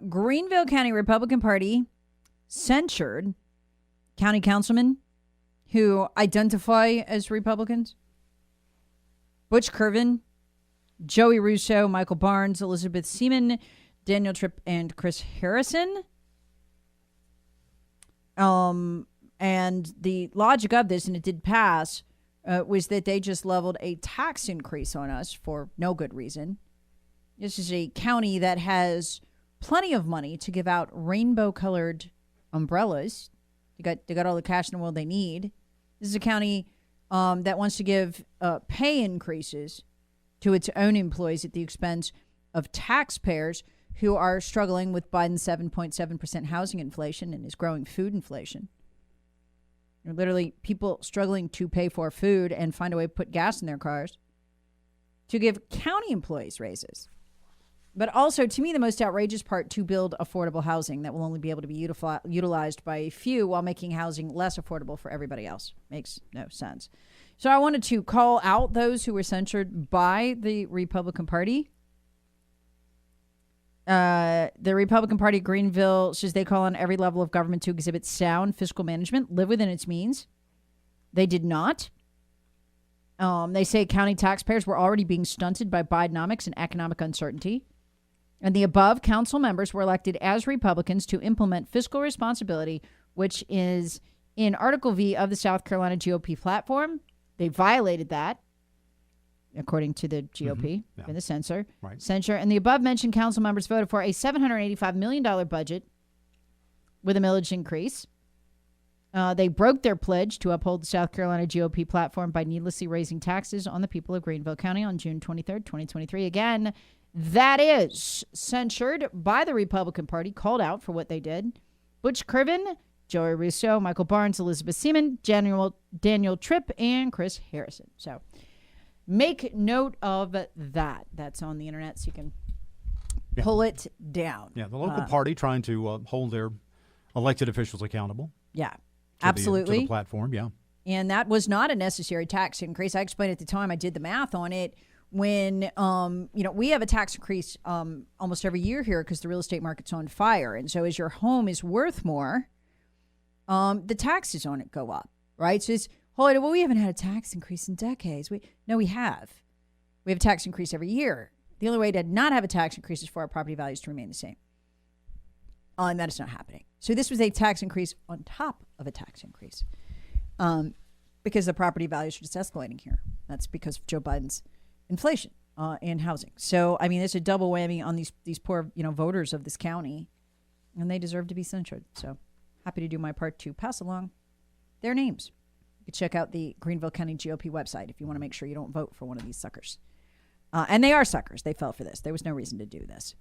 Greenville County Republican Party censured county councilmen who identify as Republicans. Butch Kervin, Joey Russo, Michael Barnes, Elizabeth Seaman, Daniel Tripp, and Chris Harrison. And the logic of this, and it did pass, was that they just leveled a tax increase on us for no good reason. This is a county that has plenty of money to give out rainbow-colored umbrellas. They got all the cash in the world they need. This is a county that wants to give pay increases to its own employees at the expense of taxpayers who are struggling with Biden's 7.7% housing inflation and his growing food inflation. There are literally people struggling to pay for food and find a way to put gas in their cars, to give county employees raises. But also, to me, the most outrageous part, to build affordable housing that will only be able to be utilized by a few while making housing less affordable for everybody else. Makes no sense. So I wanted to call out those who were censured by the Republican Party. The Republican Party of Greenville says they call on every level of government to exhibit sound fiscal management, live within its means. They did not. They say county taxpayers were already being stunted by Bidenomics and economic uncertainty. And the above council members were elected as Republicans to implement fiscal responsibility, which is in Article V of the South Carolina GOP platform. They violated that, according to the GOP and the censure. And the above mentioned council members voted for a $785 million budget with a millage increase. They broke their pledge to uphold the South Carolina GOP platform by needlessly raising taxes on the people of Greenville County on June 23rd, 2023. Again, that is censured by the Republican Party, called out for what they did. Butch Kervin, Joey Russo, Michael Barnes, Elizabeth Seaman, Daniel Tripp, and Chris Harrison. So make note of that. That's on the internet, so you can pull it down. Yeah, the local party trying to hold their elected officials accountable. Yeah, absolutely. To the platform, yeah. And that was not a necessary tax increase. I explained at the time, I did the math on it. When, we have a tax increase almost every year here because the real estate market's on fire. And so as your home is worth more, the taxes on it go up, right? So it's, we haven't had a tax increase in decades. We have. We have a tax increase every year. The only way to not have a tax increase is for our property values to remain the same. And that is not happening. So this was a tax increase on top of a tax increase because the property values are just escalating here. That's because of Joe Biden's inflation and housing. So, I mean, it's a double whammy on these poor, voters of this county, and they deserve to be censured. So happy to do my part to pass along their names. You can check out the Greenville County GOP website if you want to make sure you don't vote for one of these suckers. And they are suckers. They fell for this. There was no reason to do this.